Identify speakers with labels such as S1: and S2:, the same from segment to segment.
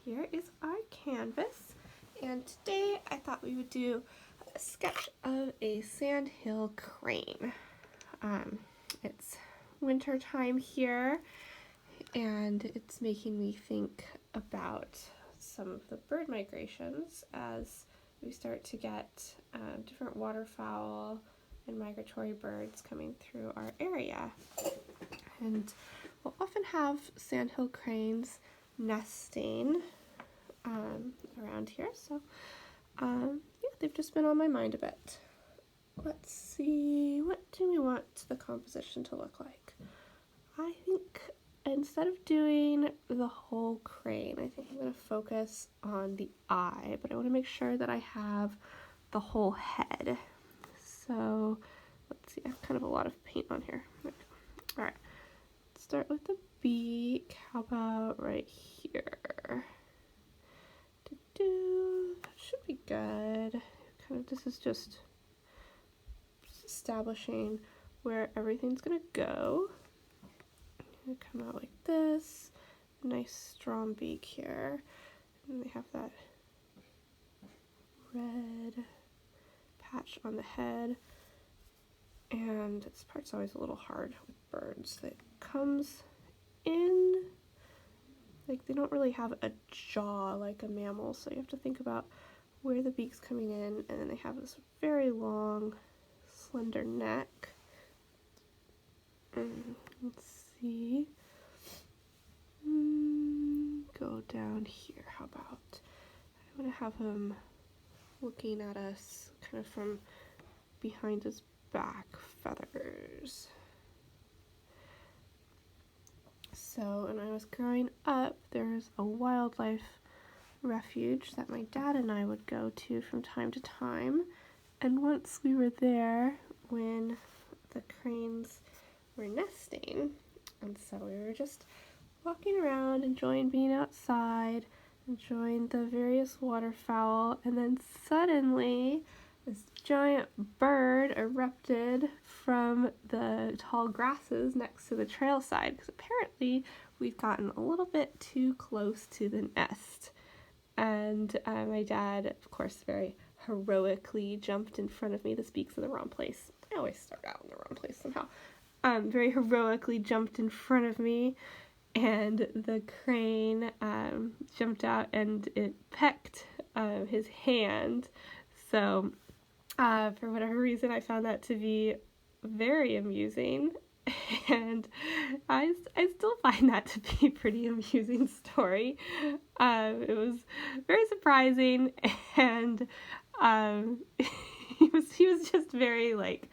S1: here is our canvas, and today I thought we would do a sketch of a sandhill crane. It's winter time here, and it's making me think about some of the bird migrations as we start to get different waterfowl and migratory birds coming through our area. And we'll often have sandhill cranes nesting around here, so yeah, they've just been on my mind a bit. Let's see, what do we want the composition to look like? I think instead of doing the whole crane, I think I'm going to focus on the eye, but I want to make sure that I have the whole head. So let's see, I have kind of a lot of paint on here. All right, let's start with the beak. How about right here? That should be good. Kind of, this is just establishing where everything's gonna go. Gonna come out like this. Nice strong beak here. And they have that red patch on the head. And this part's always a little hard with birds. It comes in, like, they don't really have a jaw like a mammal, so you have to think about where the beak's coming in, and then they have this very long, slender neck. Let's see. Go down here. How about, I want to have him looking at us kind of from behind his back feathers. So when I was growing up, there's a wildlife refuge that my dad and I would go to from time to time, and once we were there when the cranes were nesting, and so we were just walking around, enjoying being outside, enjoying the various waterfowl, and then suddenly this giant bird erupted from the tall grasses next to the trail side, because apparently we've gotten a little bit too close to the nest. And my dad, of course, very heroically jumped in front of me. The beak's in the wrong place. I always start out in the wrong place somehow. Very heroically jumped in front of me, and the crane jumped out and it pecked his hand. So for whatever reason, I found that to be very amusing, and I still find that to be a pretty amusing story. It was very surprising, and he was just very, like,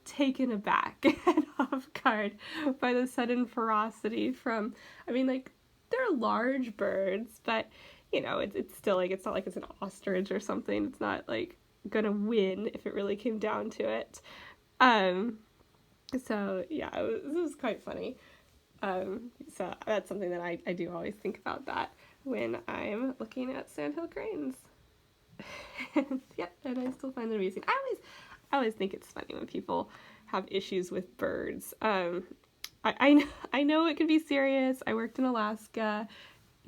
S1: taken aback and off guard by the sudden ferocity from, I mean, like, they're large birds, but, you know, it's still, like, it's not like it's an ostrich or something. It's not, like, gonna win if it really came down to it. So yeah, it was quite funny. So that's something that I do always think about that when I'm looking at sandhill cranes. Yeah, and I still find it amusing. I always think it's funny when people have issues with birds. I know it can be serious. I worked in Alaska,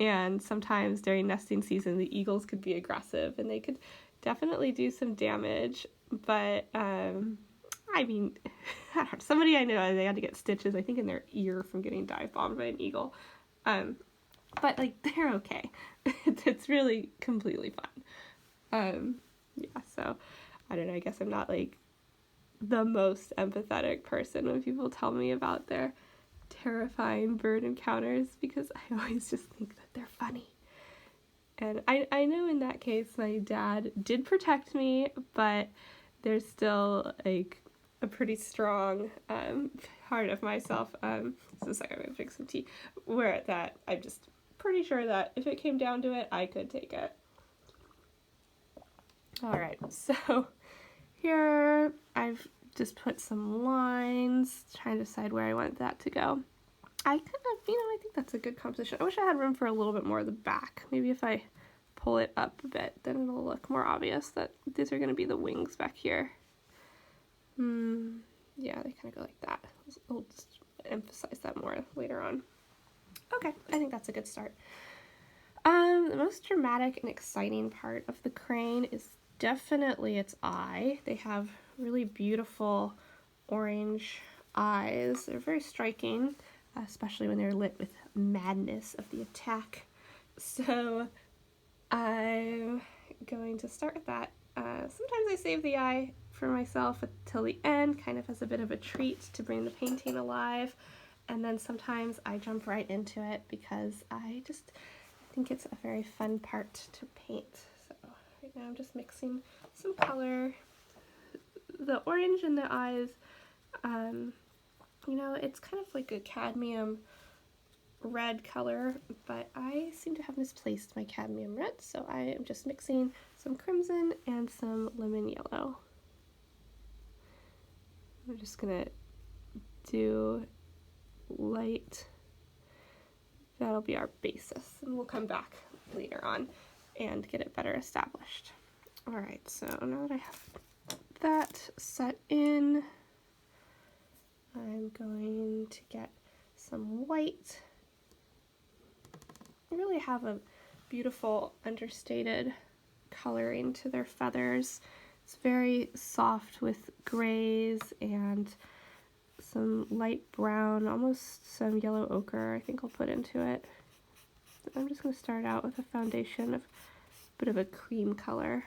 S1: and sometimes during nesting season, the eagles could be aggressive, and they could definitely do some damage. But I mean, somebody I know, they had to get stitches, I think, in their ear from getting dive bombed by an eagle. But, like, they're okay. It's really completely fine. Yeah, so, I don't know, I guess I'm not, like, the most empathetic person when people tell me about their terrifying bird encounters, because I always just think that they're funny. And I know in that case my dad did protect me, but there's still, like, a pretty strong part of myself, so a second, I'm gonna drink some tea, where that I'm just pretty sure that if it came down to it, I could take it. Alright, so here I've just put some lines, trying to decide where I want that to go. I could have, I think that's a good composition. I wish I had room for a little bit more of the back. Maybe if I pull it up a bit, then it'll look more obvious that these are going to be the wings back here. Yeah, they kind of go like that. I'll just emphasize that more later on. Okay, I think that's a good start. The most dramatic and exciting part of the crane is definitely its eye. They have really beautiful orange eyes. They're very striking, especially when they're lit with madness of the attack. So I'm going to start with that. Sometimes I save the eye for myself until the end, kind of as a bit of a treat to bring the painting alive. And then sometimes I jump right into it because I think it's a very fun part to paint. So right now I'm just mixing some color. The orange in the eyes, you know, it's kind of like a cadmium red color, but I seem to have misplaced my cadmium red, so I am just mixing some crimson and some lemon yellow. I'm just gonna do light. That'll be our basis, and we'll come back later on and get it better established. All right, so now that I have that set in, I'm going to get some white. They really have a beautiful understated coloring to their feathers. It's very soft with grays and some light brown, almost some yellow ochre I think I'll put into it. I'm just going to start out with a foundation of a bit of a cream color.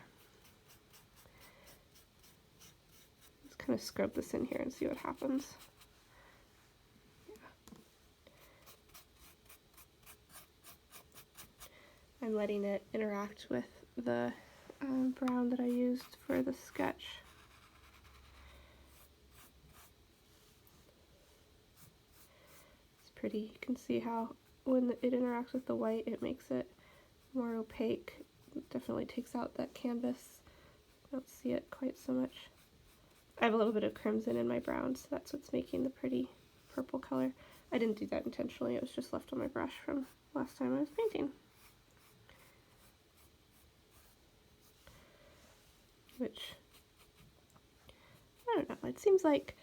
S1: Just kind of scrub this in here and see what happens. I'm letting it interact with the brown that I used for the sketch. It's pretty. You can see how when it interacts with the white, it makes it more opaque. It definitely takes out that canvas. I don't see it quite so much. I have a little bit of crimson in my brown, so that's what's making the pretty purple color. I didn't do that intentionally. It was just left on my brush from last time I was painting. Which, I don't know, it seems like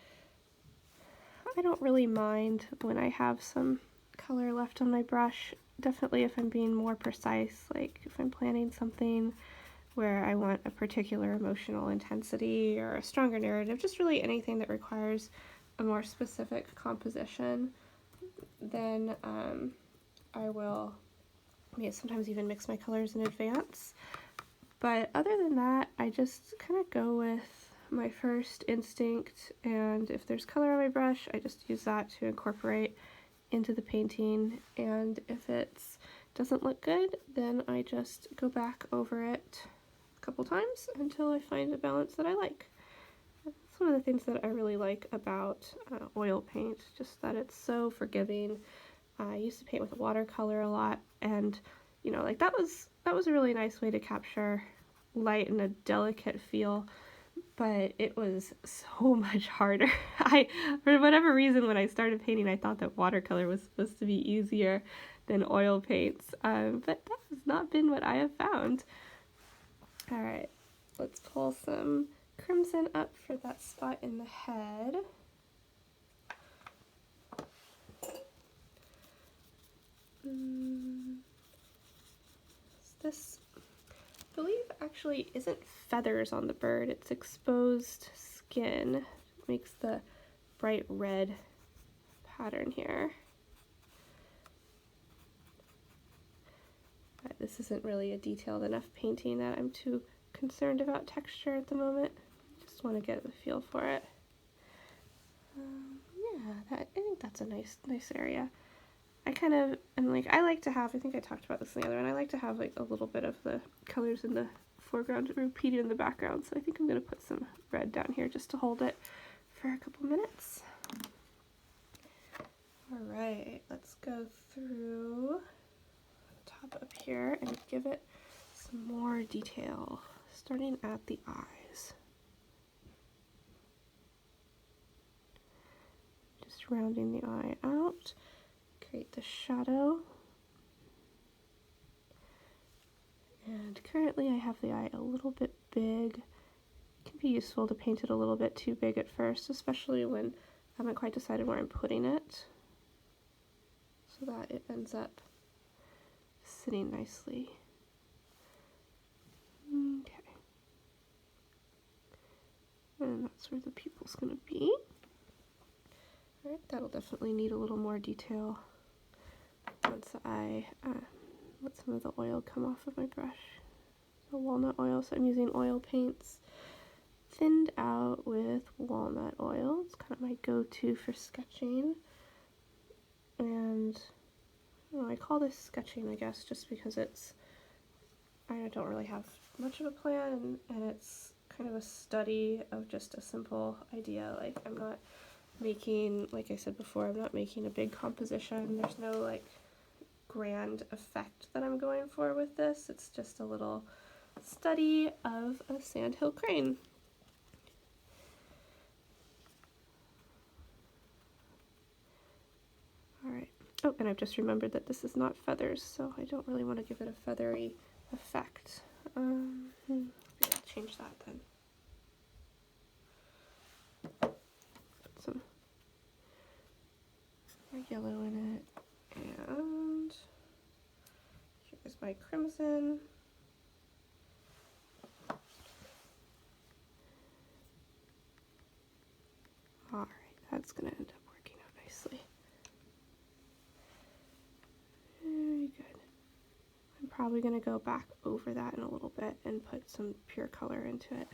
S1: I don't really mind when I have some color left on my brush. Definitely if I'm being more precise, like if I'm planning something where I want a particular emotional intensity or a stronger narrative, just really anything that requires a more specific composition, then I will sometimes even mix my colors in advance. But other than that, I just kind of go with my first instinct, and if there's color on my brush, I just use that to incorporate into the painting, and if it doesn't look good, then I just go back over it a couple times until I find a balance that I like. That's one of the things that I really like about oil paint, just that it's so forgiving. I used to paint with watercolor a lot, and you know, like that was a really nice way to capture light and a delicate feel, but it was so much harder. For whatever reason, when I started painting, I thought that watercolor was supposed to be easier than oil paints, but that has not been what I have found. All right, let's pull some crimson up for that spot in the head. This, I believe, actually isn't feathers on the bird, it's exposed skin. It makes the bright red pattern here. But this isn't really a detailed enough painting that I'm too concerned about texture at the moment. Just want to get the feel for it. Yeah, I think that's a nice area. I kind of am like, I like to have, I think I talked about this in the other one, I like to have like a little bit of the colors in the foreground repeated in the background, so I think I'm going to put some red down here just to hold it for a couple minutes. Alright, let's go through the top up here and give it some more detail, starting at the eyes. Just rounding the eye out. Create the shadow, and currently I have the eye a little bit big. It can be useful to paint it a little bit too big at first, especially when I haven't quite decided where I'm putting it, so that it ends up sitting nicely. Okay. And that's where the pupil's gonna be. Alright, that'll definitely need a little more detail once I let some of the oil come off of my brush. So walnut oil, so I'm using oil paints thinned out with walnut oil. It's kind of my go-to for sketching. And I don't know, I call this sketching, I guess, just because I don't really have much of a plan, and it's kind of a study of just a simple idea. Like, I'm not making, like I said before, I'm not making a big composition. There's no like grand effect that I'm going for with this. It's just a little study of a sandhill crane. Alright. Oh, and I've just remembered that this is not feathers, so I don't really want to give it a feathery effect. Maybe I'll change that then. Put some more yellow in it, and here's my crimson. Alright, that's going to end up working out nicely. Very good. I'm probably going to go back over that in a little bit and put some pure color into it.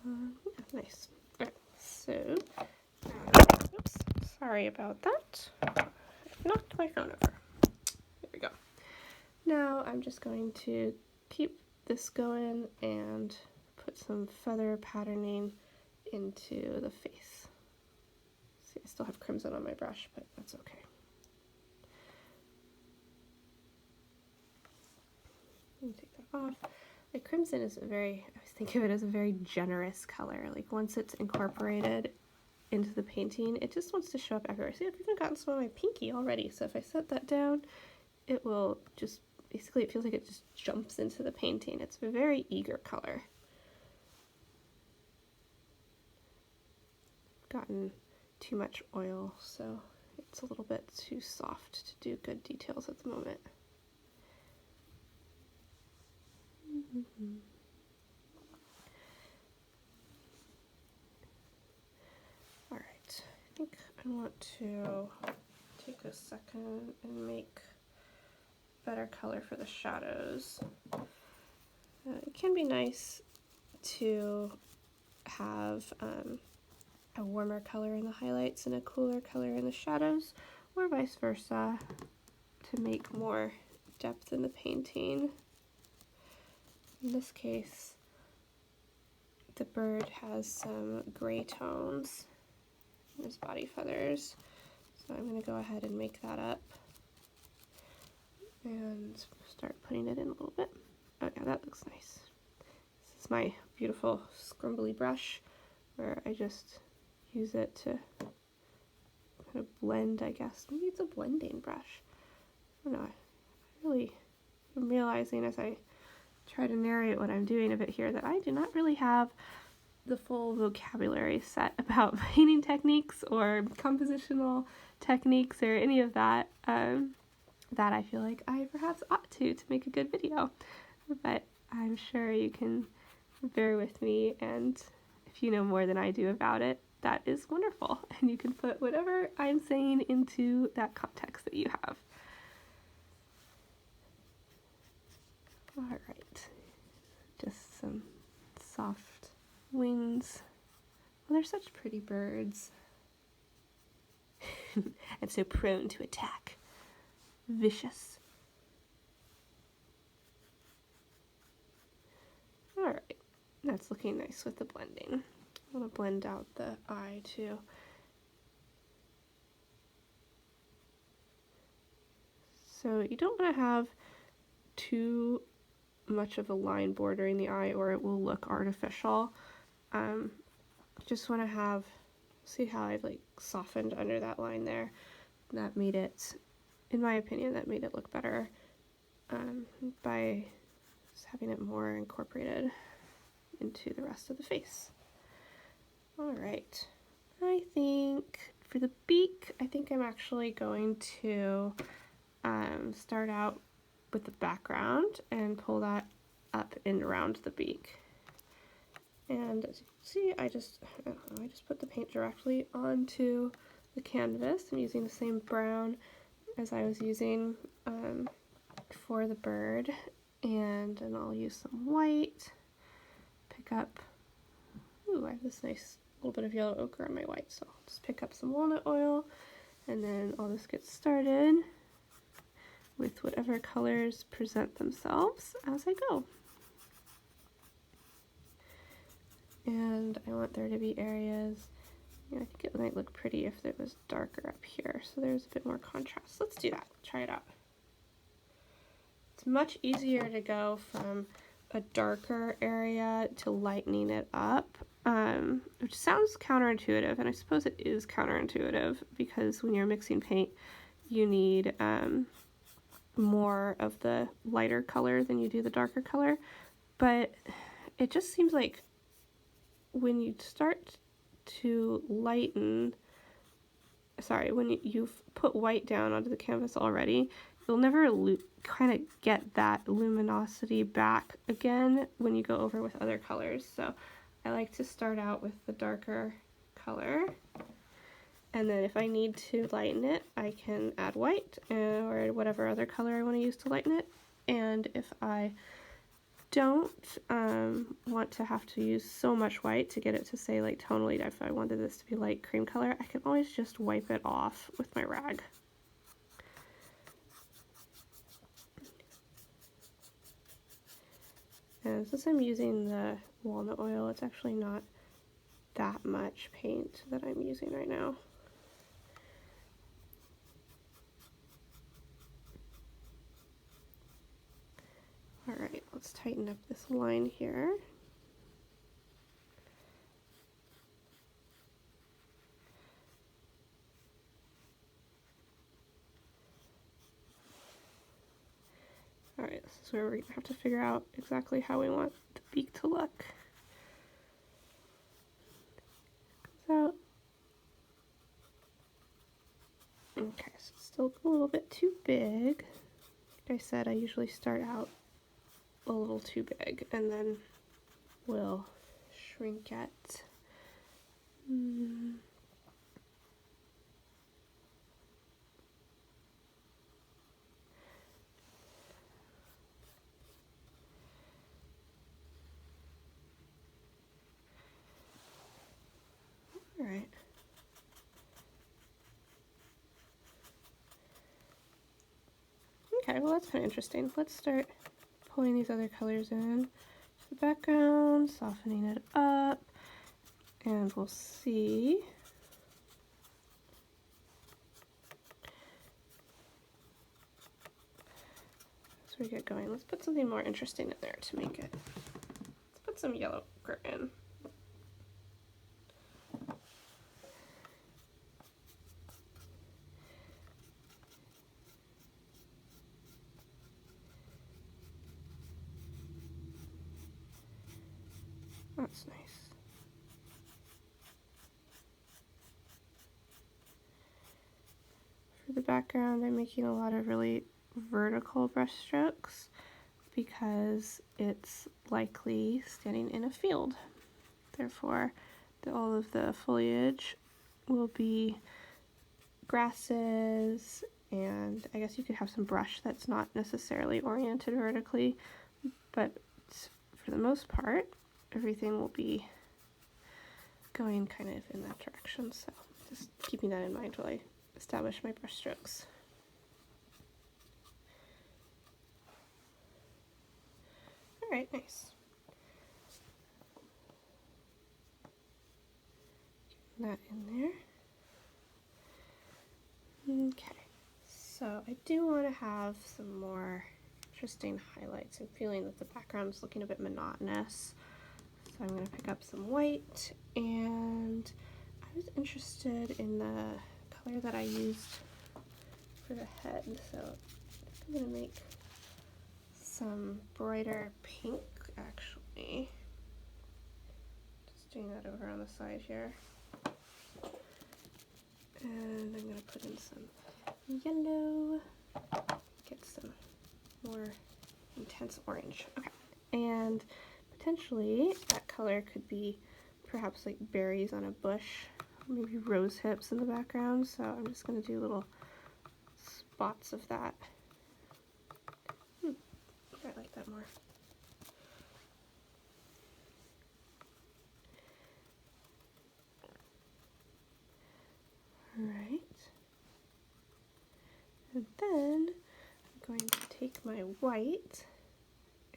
S1: Yeah, nice. Alright, so, oops, sorry about that. I knocked my phone over. There we go. Now I'm just going to keep this going and put some feather patterning into the face. See, I still have crimson on my brush, but that's okay. Let me take that off. Like, crimson is I always think of it as a very generous color. Like, once it's incorporated into the painting, it just wants to show up everywhere. See, I've even gotten some of my pinky already, so if I set that down, it will just, basically it feels like it just jumps into the painting. It's a very eager color. Gotten too much oil, so it's a little bit too soft to do good details at the moment. Alright, I think I want to take a second and make better color for the shadows. It can be nice to have a warmer color in the highlights and a cooler color in the shadows, or vice versa, to make more depth in the painting. In this case, the bird has some gray tones in his body feathers, so I'm going to go ahead and make that up and start putting it in a little bit. Oh yeah, that looks nice. This is my beautiful scrumbly brush where I just use it to kind of blend, I guess. Maybe it's a blending brush. I don't know. I'm realizing as I try to narrate what I'm doing a bit here that I do not really have the full vocabulary set about painting techniques or compositional techniques or any of that, that I feel like I perhaps ought to make a good video. But I'm sure you can bear with me, and if you know more than I do about it, that is wonderful, and you can put whatever I'm saying into that context that you have. Alright, just some soft wings. Well, they're such pretty birds. And so prone to attack. Vicious. Alright, that's looking nice with the blending. I want to blend out the eye too. So you don't want to have too much of a line bordering the eye or it will look artificial. Just want to have, see how I've like softened under that line there. That made it, in my opinion, that made it look better by just having it more incorporated into the rest of the face. Alright, I think for the beak, I think I'm actually going to start out with the background and pull that up and around the beak. And as you can see, I just put the paint directly onto the canvas. I'm using the same brown as I was using for the bird, and then I'll use some white, pick up, ooh, I have this nice little bit of yellow ochre on my white, so I'll just pick up some walnut oil, and then I'll just get started with whatever colors present themselves as I go. And I want there to be areas, I think it might look pretty if it was darker up here, so there's a bit more contrast. Let's do that, try it out. It's much easier to go from a darker area to lightening it up, which sounds counterintuitive, and I suppose it is counterintuitive because when you're mixing paint, you need more of the lighter color than you do the darker color, but it just seems like when you start to lighten, when you've put white down onto the canvas already, you'll never kind of get that luminosity back again when you go over with other colors. So I like to start out with the darker color, and then if I need to lighten it, I can add white or whatever other color I want to use to lighten it. And if I don't want to have to use so much white to get it to say like tonally, if I wanted this to be light cream color, I can always just wipe it off with my rag. And since I'm using the walnut oil, it's actually not that much paint that I'm using right now. Alright, let's tighten up this line here. Alright, this is where we're going to have to figure out exactly how we want the beak to look. Comes out. Okay, so it's still a little bit too big. Like I said, I usually start out a little too big and then we'll shrink it. All right. Okay, well that's kind of interesting. Let's start pulling these other colors in to the background, softening it up, and we'll see. As we get going, let's put something more interesting in there to make it. Let's put some yellow ochre in. That's nice. For the background, I'm making a lot of really vertical brush strokes because it's likely standing in a field. Therefore, all of the foliage will be grasses, and I guess you could have some brush that's not necessarily oriented vertically, but for the most part, everything will be going kind of in that direction, so just keeping that in mind while I establish my brush strokes. Alright, nice. Getting that in there. Okay, so I do want to have some more interesting highlights. I'm feeling that the background's looking a bit monotonous. So I'm going to pick up some white, and I was interested in the color that I used for the head, so I'm going to make some brighter pink actually. Just doing that over on the side here. And I'm going to put in some yellow. get some more intense orange. Okay, and potentially that color could be perhaps like berries on a bush, maybe rose hips in the background, so I'm just going to do little spots of that. I like that more. Alright, and then I'm going to take my white,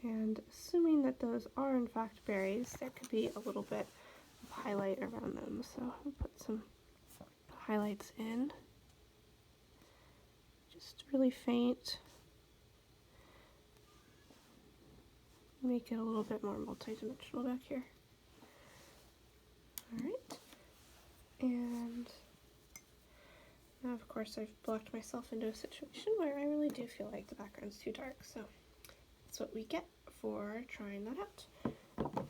S1: and assuming that those are in fact berries, there could be a little bit of highlight around them, so I'll put some highlights in, just really faint, make it a little bit more multi-dimensional back here. Alright, and now of course I've blocked myself into a situation where I really do feel like the background's too dark, so that's what we get for trying that out. So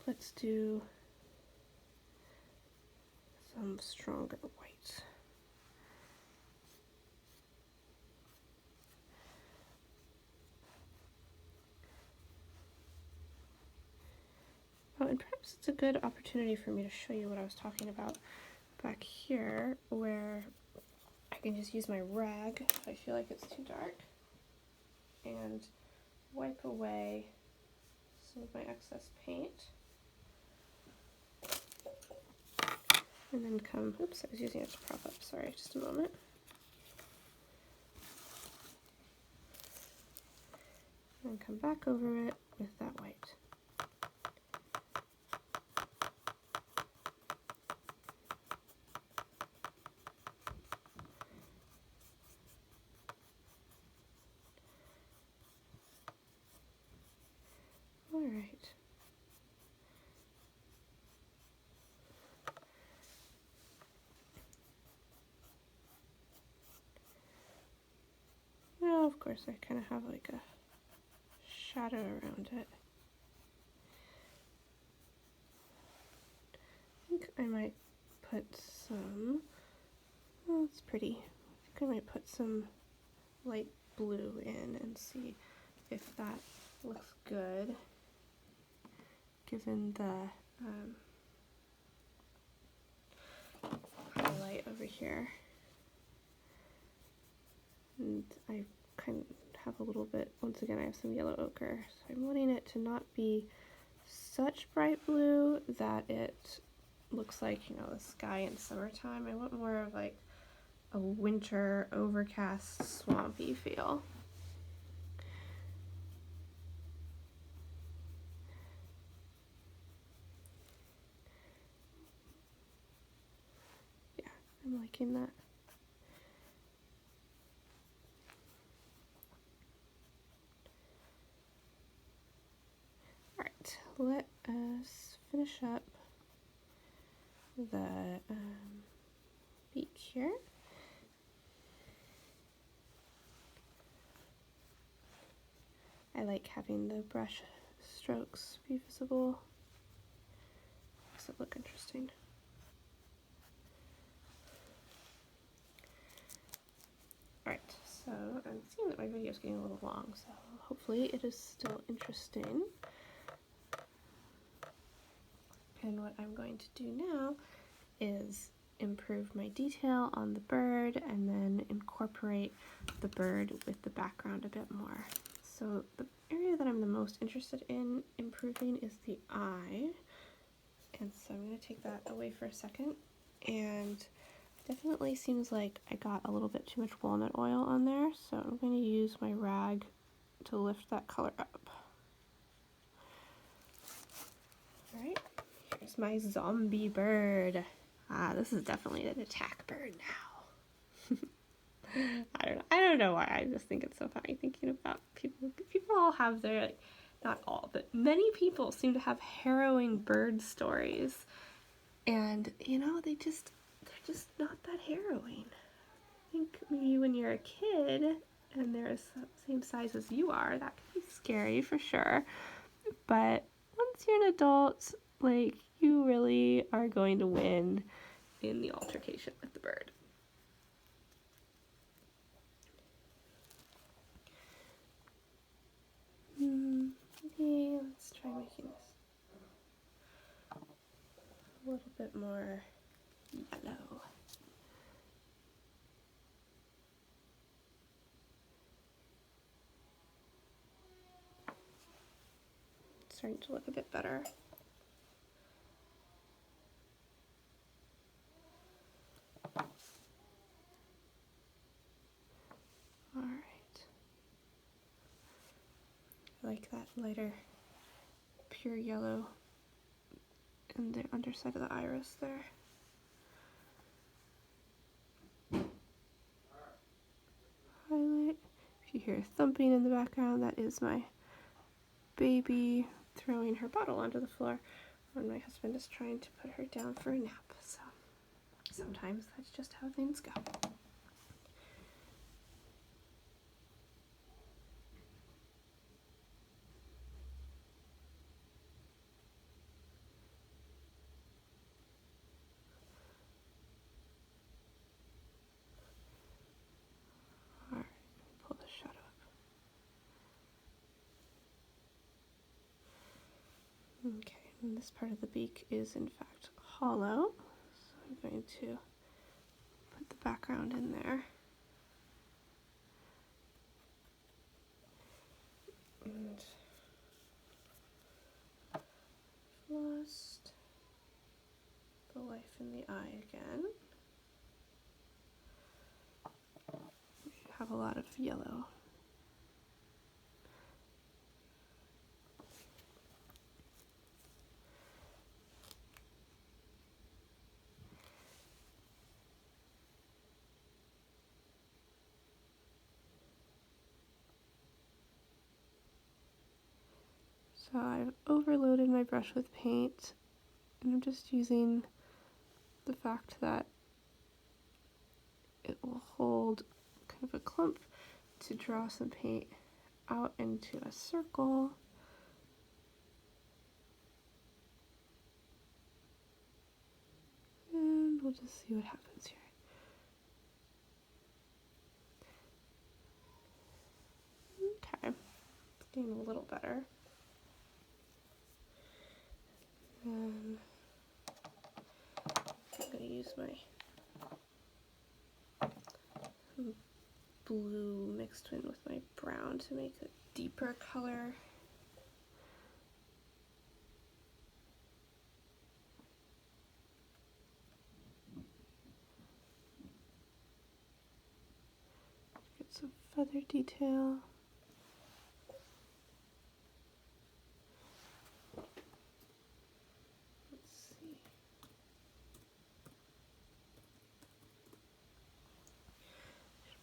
S1: let's do some stronger white. Oh, and perhaps it's a good opportunity for me to show you what I was talking about back here, where I can just use my rag if I feel like it's too dark and wipe away some of my excess paint. And then come, oops, I was using it to prop up, sorry, just a moment. And come back over it with that white. Alright. Now, of course, I kind of have like a shadow around it. I think I might put some, oh, it's pretty. I think I might put some light blue in and see if that looks good, given the highlight over here. And I kind of have a little bit, once again, I have some yellow ochre, so I'm wanting it to not be such bright blue that it looks like, you know, the sky in summertime. I want more of like a winter, overcast, swampy feel. Yeah, I'm liking that. Alright, let us finish up the beak here. I like having the brush strokes be visible. Makes it look interesting. Alright, so I'm seeing that my video is getting a little long, so hopefully it is still interesting. And what I'm going to do now is improve my detail on the bird and then incorporate the bird with the background a bit more. So the area that I'm the most interested in improving is the eye. And so I'm going to take that away for a second. And definitely seems like I got a little bit too much walnut oil on there. So I'm going to use my rag to lift that color up. Alright. Here's my zombie bird. Ah, this is definitely an attack bird now. I don't know why. I just think it's so funny thinking about people. People all have their, like, not all, but many people seem to have harrowing bird stories. And, you know, they're just not that harrowing. I think maybe when you're a kid and they're the same size as you are, that can be scary for sure. But once you're an adult, like, you really are going to win in the altercation with the bird. a little bit more yellow. It's starting to look a bit better. All right. I like that lighter, pure yellow in the underside of the iris there. Highlight. If you hear thumping in the background, that is my baby throwing her bottle onto the floor when my husband is trying to put her down for a nap. So sometimes that's just how things go. Alright, pull the shadow up. Okay, and this part of the beak is in fact hollow, so I'm going to put the background in there. And lost the life in the eye again. We have a lot of yellow. So I've overloaded my brush with paint, and I'm just using the fact that it will hold kind of a clump to draw some paint out into a circle. And we'll just see what happens here. Okay, it's getting a little better. And I'm going to use my blue mixed in with my brown to make a deeper color. Get some feather detail.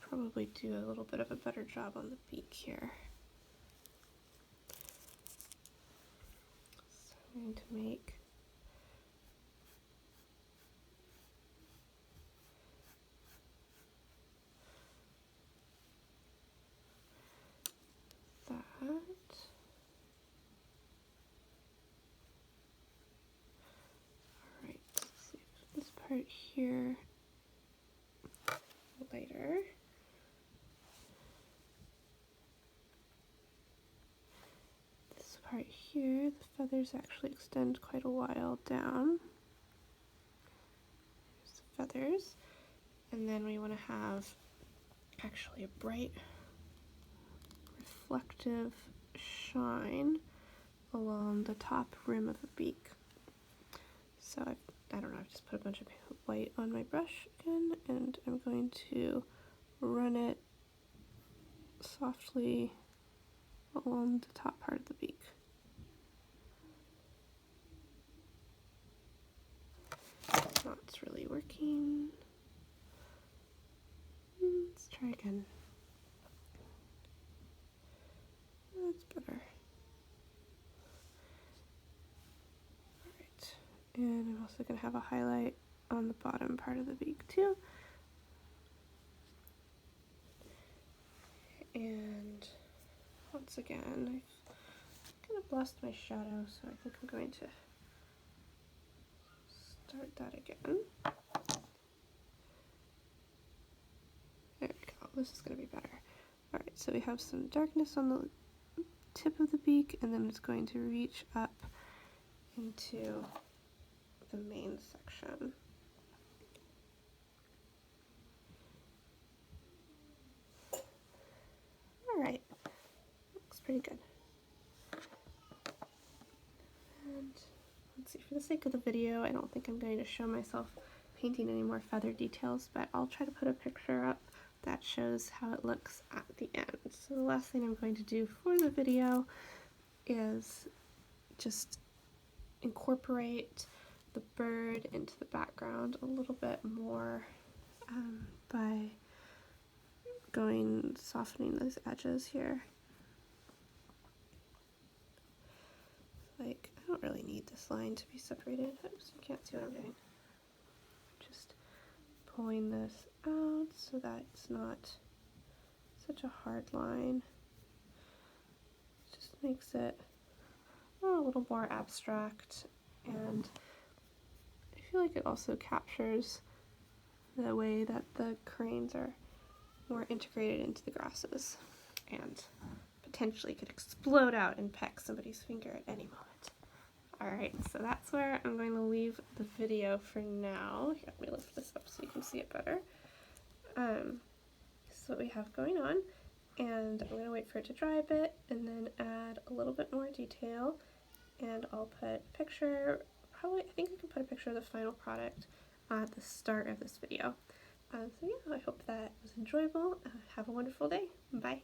S1: Probably do a little bit of a better job on the beak here. So I'm going to make that. Alright, let's see this part here lighter. This part here, the feathers actually extend quite a while down. There's the feathers. And then we want to have actually a bright reflective shine along the top rim of the beak. So I don't know, I've just put a bunch of white on my brush again, and I'm going to run it softly along the top part of the beak. Not really working. Let's try again. That's better. Alright, and I'm also going to have a highlight on the bottom part of the beak too. And once again, I've kind of lost my shadow, so I think I'm going to start that again. There we go. This is going to be better. Alright, so we have some darkness on the tip of the beak, and then it's going to reach up into the main section. Alright, looks pretty good. And let's see, for the sake of the video, I don't think I'm going to show myself painting any more feather details, but I'll try to put a picture up that shows how it looks at the end. So the last thing I'm going to do for the video is just incorporate the bird into the background a little bit more by softening those edges here. Like, I don't really need this line to be separated. Oops, you can't see what I'm doing. Just pulling this out so that it's not such a hard line. Just makes it a little more abstract, and I feel like it also captures the way that the cranes are more integrated into the grasses and potentially could explode out and peck somebody's finger at any moment. Alright, so that's where I'm going to leave the video for now. Here, let me lift this up so you can see it better. This is what we have going on, and I'm going to wait for it to dry a bit and then add a little bit more detail, and I'll put a picture, I think I can put a picture of the final product at the start of this video. So yeah, I hope that was enjoyable. Have a wonderful day. Bye.